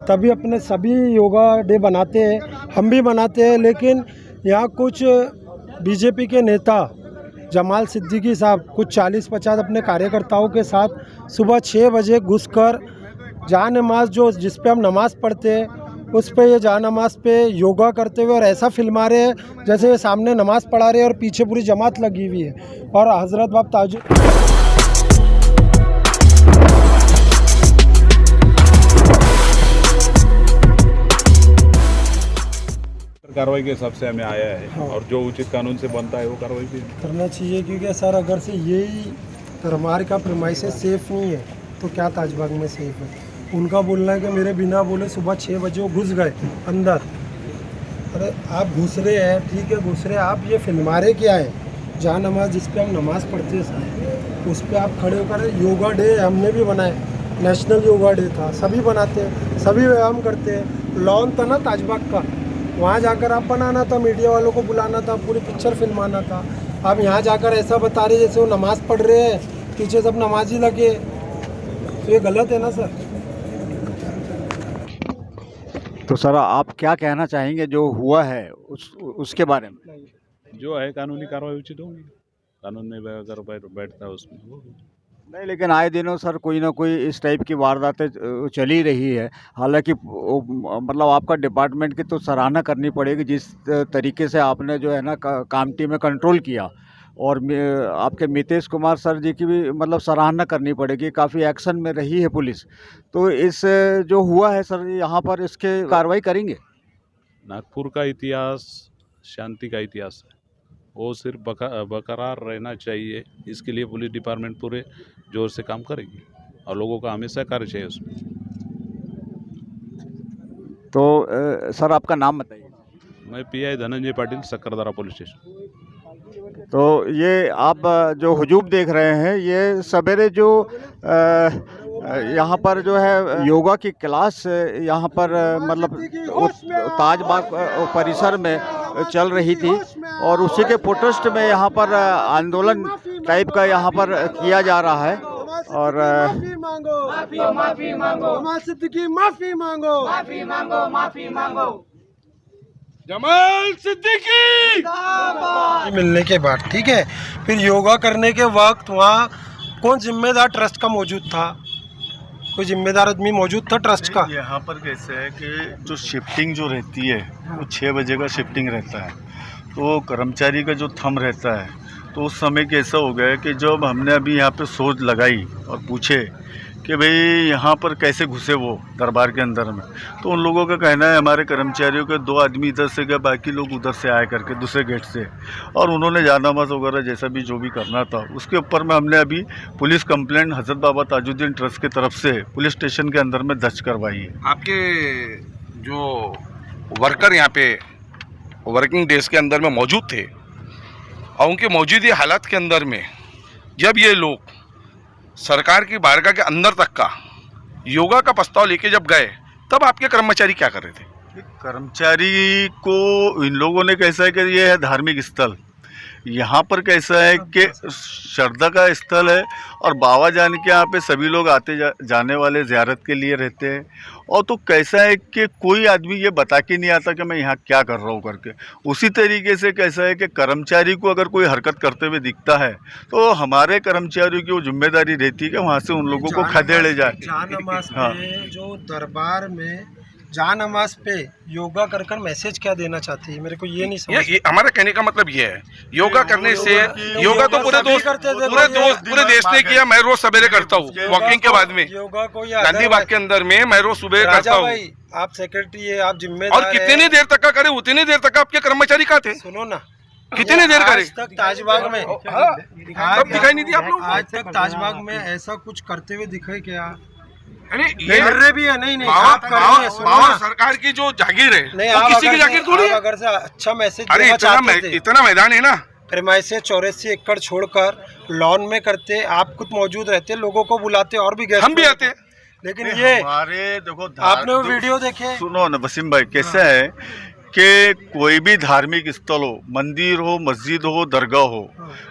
तभी अपने सभी योगा डे बनाते हैं, हम भी बनाते हैं। लेकिन यहाँ कुछ बीजेपी के नेता जमाल सिद्दीकी साहब कुछ 40-50 अपने कार्यकर्ताओं के साथ सुबह 6 बजे घुसकर जान नमाज जो जिस पे हम नमाज़ पढ़ते हैं उस पे ये जान नमाज पे योगा करते हुए और ऐसा फिल्मा रहे हैं जैसे ये सामने नमाज़ पढ़ा रहे हैं और पीछे पूरी जमात लगी हुई है। और हज़रत बाब ताजु कार्रवाई के हिसाब से हमें आया है और जो उचित कानून से बनता है वो कार्रवाई भी करना चाहिए। क्योंकि सर अगर से यही तरमार का प्रीमाइसेस सेफ़ नहीं है तो क्या ताजबाग में सेफ़ है। उनका बोलना है कि मेरे बिना बोले सुबह 6 बजे वो घुस गए अंदर। अरे आप घुस रहे हैं, ठीक है घुस रहे हैं, आप ये फिल्मा रहे क्या है। जहाँ नमाज जिस पे हम नमाज़ पढ़ते हैं साहब उस पर आप खड़े होकर योगा डे हमने भी बनाए, नेशनल योगा डे था, सभी बनाते हैं, सभी व्यायाम करते हैं। लॉन था ना ताजबाग का, वहाँ जाकर आप बनाना था, मीडिया वालों को बुलाना था, पूरी पिक्चर फिल्माना था। आप यहाँ जाकर ऐसा बता रहे जैसे वो नमाज़ पढ़ रहे हैं, पीछे सब नमाजी लगे, तो ये गलत है ना सर। तो सर आप क्या कहना चाहेंगे जो हुआ है उसके बारे में? जो है कानूनी कार्रवाई उचित होगी, कानून में अगर बैठता है उसमें होगी। नहीं, लेकिन आए दिनों सर कोई ना कोई इस टाइप की वारदातें चली रही है। हालांकि मतलब आपका डिपार्टमेंट की तो सराहना करनी पड़ेगी जिस तरीके से आपने जो है ना कामटी में कंट्रोल किया, और आपके मितेश कुमार सर जी की भी मतलब सराहना करनी पड़ेगी, काफ़ी एक्शन में रही है पुलिस। तो इस जो हुआ है सर यहाँ पर इसके कार्रवाई करेंगे? नागपुर का इतिहास शांति का इतिहास है, वो सिर्फ बरकरार रहना चाहिए। इसके लिए पुलिस डिपार्टमेंट पूरे जोर से काम करेगी और लोगों का हमेशा कार्य चाहिए उसमें। तो सर आपका नाम बताइए। मैं pi Dhananjay Patil, Sakkardara police station. तो ये आप जो हुजूम देख रहे हैं ये सवेरे जो यहाँ पर जो है योगा की क्लास यहाँ पर मतलब ताजबाग परिसर में चल रही थी, और उसी के प्रोटेस्ट में यहाँ पर आंदोलन टाइप का यहाँ पर किया जा रहा है। और माफी मांगो, माफी मांगो, जमाल सिद्दीकी माफी मांगो, माफी मांगो, माफी मांगो, जमाल सिद्दीकी मिलने के बाद ठीक है। फिर योगा करने के वक्त वहाँ कौन जिम्मेदार ट्रस्ट का मौजूद था? कोई जिम्मेदार आदमी मौजूद था ट्रस्ट का? यहाँ पर कैसे है कि जो शिफ्टिंग जो रहती है वो 6 बजे का शिफ्टिंग रहता है, तो कर्मचारी का जो थंब रहता है, तो उस समय कैसा हो गया है कि जब हमने अभी यहाँ पे सोच लगाई और पूछे कि भाई यहाँ पर कैसे घुसे वो दरबार के अंदर में, तो उन लोगों का कहना है हमारे कर्मचारियों के 2 आदमी इधर से गए, बाकी लोग उधर से आए करके दूसरे गेट से, और उन्होंने जानामाज वगैरह जैसा भी जो भी करना था उसके ऊपर में हमने अभी पुलिस कंप्लेंट हज़रत बाबा ताजुद्दीन ट्रस्ट की तरफ से पुलिस स्टेशन के अंदर में दर्ज करवाई है। आपके जो वर्कर यहाँ पे वर्किंग डेज के अंदर में मौजूद थे और उनके मौजूदा हालात के अंदर में जब ये लोग सरकार की बारगाह के अंदर तक का योगा का प्रस्ताव लेके जब गए, तब आपके कर्मचारी क्या कर रहे थे? कर्मचारी को इन लोगों ने कैसा है कि ये है धार्मिक स्थल, यहाँ पर कैसा है कि श्रद्धा का स्थल है और बाबा जान के यहाँ पे सभी लोग आते जाने वाले ज़ियारत के लिए रहते हैं। और तो कैसा है कि कोई आदमी ये बता के नहीं आता कि मैं यहाँ क्या कर रहा हूँ करके। उसी तरीके से कैसा है कि कर्मचारी को अगर कोई हरकत करते हुए दिखता है तो हमारे कर्मचारियों की वो जिम्मेदारी रहती है कि वहाँ से उन लोगों को खदेड़े जाए। हाँ। जो दरबार में जान नमाज पे योगा कर मैसेज क्या देना चाहती है, मेरे को ये नहीं समझ। ये हमारा कहने का मतलब ये है, योगा करने से योगा तो पूरे देश ने किया। मैं रोज सवेरे करता हूँ वॉकिंग के बाद में, योगा को गांधी बाग के अंदर में मैं रोज सुबह करता हूँ। आप सेक्रेटरी है, आप जिम्मेदार और कितनी देर तक का करे, उतनी देर तक आपके कर्मचारी कहाँ थे? सुनो ना, कितनी देर करे? आज तक ताजबाग में तब दिखाई नहीं दिया आप लोग? आज तक ताजबाग में ऐसा कुछ करते हुए दिखे क्या? ये कर रहे भी है। नहीं आप कर रहे हैं, पावर सरकार की जो जागीर है नहीं, वो किसी की जागीर थोड़ी है। अगर से अच्छा मैसेज अरे इतना मैदान है ना, प्रेमाइसेस 84 एकड़ छोड़कर लॉन में करते, आप खुद मौजूद रहते, लोगों को बुलाते और भी गए, हम भी आते हैं। लेकिन ये हमारे देखो आपने वो वीडियो देखे? सुनो ना वसीम भाई, कैसा है कि कोई भी धार्मिक स्थल हो, मंदिर हो, मस्जिद हो, दरगाह हो,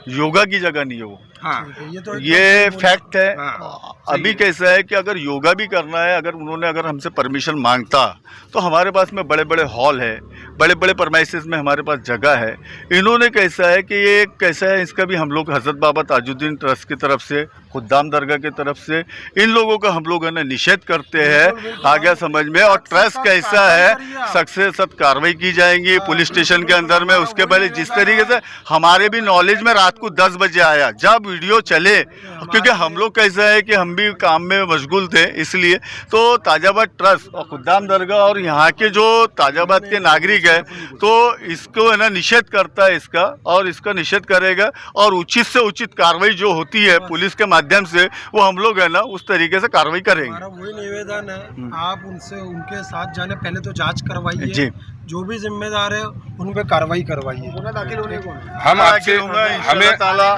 योगा की जगह नहीं है वो। हाँ ये तो ये फैक्ट है। हाँ, अभी कैसा है कि अगर योगा भी करना है, अगर हमसे परमिशन मांगता तो हमारे पास में बड़े बड़े हॉल है, बड़े बड़े परमाइसेस में हमारे पास जगह है। इन्होंने कैसा है कि ये कैसा है, इसका भी हम लोग हज़रत बाबा ताजुद्दीन ट्रस्ट की तरफ से, खुद्दाम दरगाह की तरफ से इन लोगों का हम लोग है ना निषेध करते हैं आगे समझ में। और ट्रस्ट कैसा है, सख्त से सख्त कार्रवाई की जाएंगी पुलिस स्टेशन के अंदर में। उसके पहले जिस तरीके से हमारे भी नॉलेज में रात को 10 बजे आया जब वीडियो चले, क्योंकि हम लोग कैसा है कि हम भी काम में मशगूल थे, इसलिए तो ताजाबाद ट्रस्ट और खुद्दाम दरगाह और यहाँ के जो ताजाबाद के नागरिक है तो इसको है ना निषेध करता है इसका, और इसका निषेध करेगा और उचित से उचित कार्रवाई जो होती है पुलिस के माध्यम से वो हम लोग है ना उस तरीके से कार्रवाई करेंगे। हमारा वही निवेदन है, आप उनसे उनके साथ जाने पहले तो जांच करवाइए जी। जो भी जिम्मेदार है उन पे कार्रवाई करवाइए। हम आपसे हमें ताला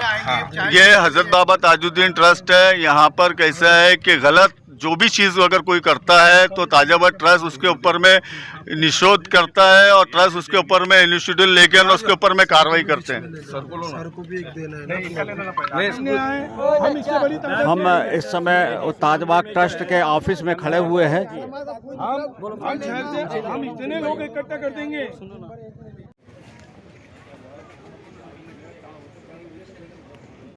ये हजरत बाबा ताजुद्दीन ट्रस्ट है, यहाँ पर कैसा है कि गलत जो भी चीज़ अगर कोई करता है तो ताजाबाद ट्रस्ट उसके ऊपर में निषेध करता है और ट्रस्ट उसके ऊपर में इनिशिएटिव लेकर उसके ऊपर में कार्रवाई करते हैं। सर को भी एक देना है ना। हम इस समय वो ताजबाग ट्रस्ट के ऑफिस में खड़े हुए हैं। हम इतने लोग इकट्ठा कर देंगे